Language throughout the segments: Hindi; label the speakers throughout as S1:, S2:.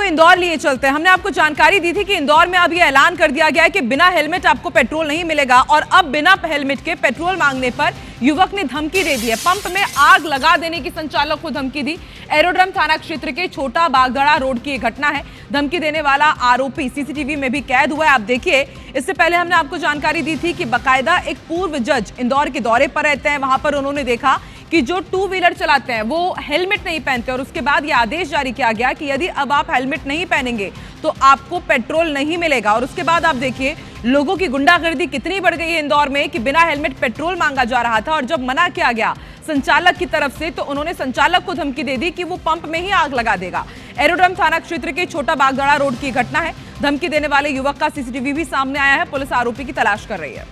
S1: इंदौर लिए चलते हैं। हमने आपको जानकारी दी थी कि इंदौर में अब यह ऐलान कर दिया गया है कि बिना हेलमेट आपको पेट्रोल नहीं मिलेगा और अब बिना हेलमेट के पेट्रोल मांगने पर युवक ने धमकी दे दी है। पंप में आग लगा देने की संचालक को धमकी दी। एरोड्रम थाना क्षेत्र के छोटा बागदड़ा रोड की घटना है। धमकी देने वाला आरोपी सीसीटीवी में भी कैद हुआ है। आप देखिए, इससे पहले हमने आपको जानकारी दी थी कि बाकायदा एक पूर्व जज इंदौर के दौरे पर रहते हैं। वहां पर उन्होंने देखा कि जो टू व्हीलर चलाते हैं वो हेलमेट नहीं पहनते और उसके बाद यह आदेश जारी किया गया कि यदि अब आप हेलमेट नहीं पहनेंगे तो आपको पेट्रोल नहीं मिलेगा। और उसके बाद आप देखिए लोगों की गुंडागर्दी कितनी बढ़ गई है इंदौर में कि बिना हेलमेट पेट्रोल मांगा जा रहा था और जब मना किया गया संचालक की तरफ से तो उन्होंने संचालक को धमकी दे दी कि वो पंप में ही आग लगा देगा। एरोड्रम थाना क्षेत्र के छोटा बागदड़ा रोड की घटना है। धमकी देने वाले युवक का सीसीटीवी भी सामने आया है। पुलिस आरोपी की तलाश कर रही है।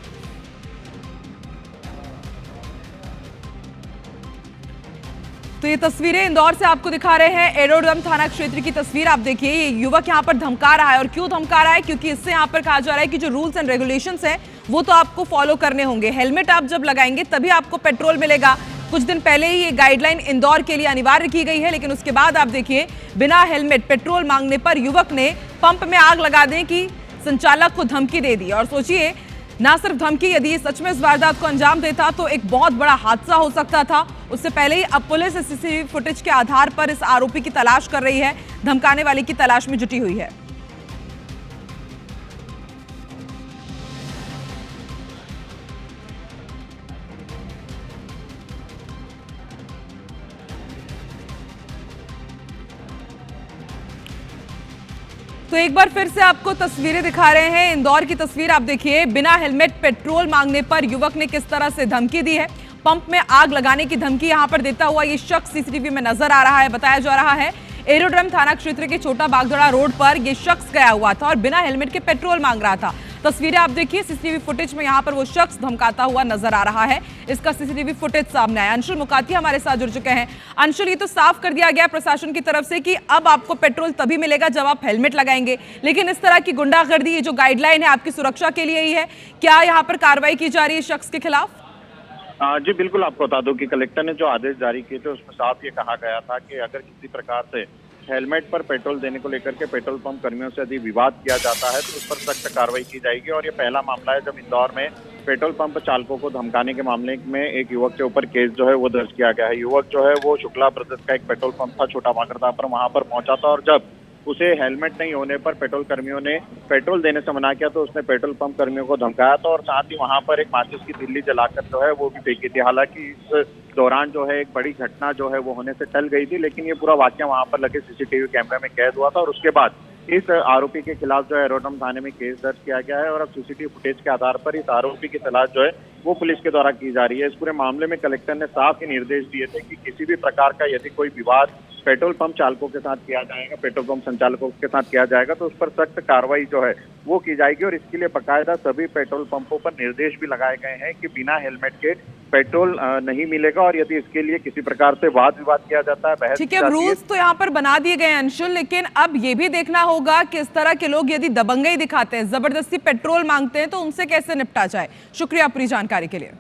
S1: तो ये तस्वीरें इंदौर से आपको दिखा रहे हैं। एरोड्रम थाना क्षेत्र की तस्वीर आप देखिए। ये युवक यहाँ पर धमका रहा है और क्यों धमका रहा है, क्योंकि इससे यहाँ पर कहा जा रहा है कि जो रूल्स एंड रेगुलेशंस हैं वो तो आपको फॉलो करने होंगे। हेलमेट आप जब लगाएंगे तभी आपको पेट्रोल मिलेगा। कुछ दिन पहले ही ये गाइडलाइन इंदौर के लिए अनिवार्य की गई है, लेकिन उसके बाद आप देखिए बिना हेलमेट पेट्रोल मांगने पर युवक ने पंप में आग लगा देने की संचालक को धमकी दे दी। और सोचिए, ना सिर्फ धमकी, यदि सच में इस वारदात को अंजाम देता तो एक बहुत बड़ा हादसा हो सकता था। उससे पहले ही अब पुलिस सीसीटीवी फुटेज के आधार पर इस आरोपी की तलाश कर रही है, धमकाने वाले की तलाश में जुटी हुई है। तो एक बार फिर से आपको तस्वीरें दिखा रहे हैं। इंदौर की तस्वीर आप देखिए। बिना हेलमेट पेट्रोल मांगने पर युवक ने किस तरह से धमकी दी है। पंप में आग लगाने की धमकी यहां पर देता हुआ ये शख्स सीसीटीवी में नजर आ रहा है। बताया जा रहा है एरोड्रम थाना क्षेत्र के छोटा बागदड़ा रोड पर यह शख्स गया हुआ था और बिना हेलमेट के पेट्रोल मांग रहा था। तस्वीरें आप देखिए। सीसीटीवी फुटेज में यहां पर वो शख्स धमकाता हुआ नजर आ रहा है। इसका सीसीटीवी फुटेज सामने आया। अंशुल मुकाती हमारे साथ जुड़ चुके हैं। अंशुल, ये तो साफ कर दिया गया प्रशासन की तरफ से कि अब आपको पेट्रोल तभी मिलेगा जब आप हेलमेट लगाएंगे, लेकिन इस तरह की गुंडागर्दी, ये जो गाइडलाइन है आपकी सुरक्षा के लिए ही है, क्या यहाँ पर कार्रवाई की जा रही है शख्स के खिलाफ?
S2: जी बिल्कुल, आपको बता दूं कि कलेक्टर ने जो आदेश जारी किए थे उसमें साफ ये कहा गया था कि अगर किसी प्रकार से हेलमेट पर पेट्रोल देने को लेकर के पेट्रोल पंप कर्मियों से यदि विवाद किया जाता है तो उस पर सख्त कार्रवाई की जाएगी। और ये पहला मामला है जब इंदौर में पेट्रोल पंप चालकों को धमकाने के मामले में एक युवक के ऊपर केस जो है वो दर्ज किया गया है। युवक जो है वो शुक्ला ब्रदर्स का एक पेट्रोल पंप था छोटा बागदड़ा पर, वहां पर पहुंचा था और जब उसे हेलमेट नहीं होने पर पेट्रोल कर्मियों ने पेट्रोल देने से मना किया तो उसने पेट्रोल पंप कर्मियों को धमकाया था और साथ ही वहां पर एक माचिस की तिल्ली जलाकर जो है वो भी फेंकी थी। हालांकि इस दौरान जो है एक बड़ी घटना जो है वो होने से टल गई थी, लेकिन ये पूरा वाकया वहां पर लगे सीसीटीवी कैमरे में कैद हुआ था और उसके बाद इस आरोपी के खिलाफ जो है एरोड्रम थाने में केस दर्ज किया गया है और अब सीसीटीवी फुटेज के आधार पर इस आरोपी की तलाश जो है वो पुलिस के द्वारा की जा रही है। इस पूरे मामले में कलेक्टर ने साफ ही निर्देश दिए थे कि किसी भी प्रकार का यदि कोई विवाद पेट्रोल पंप चालकों के साथ किया जाएगा, पेट्रोल पंप संचालकों के साथ किया जाएगा तो उस पर सख्त कार्रवाई जो है वो की जाएगी। और इसके लिए बाकायदा सभी पेट्रोल पंपों पर निर्देश भी लगाए गए हैं कि बिना हेलमेट के पेट्रोल नहीं मिलेगा और यदि इसके लिए किसी प्रकार से वाद विवाद किया जाता है, बहस
S1: ठीक है, रूल्स तो यहाँ पर बना दिए गए हैं अंशुल, लेकिन अब ये भी देखना होगा कि इस तरह के लोग यदि दबंगई दिखाते हैं, जबरदस्ती पेट्रोल मांगते हैं तो उनसे कैसे निपटा जाए। शुक्रिया पूरी जानकारी के लिए।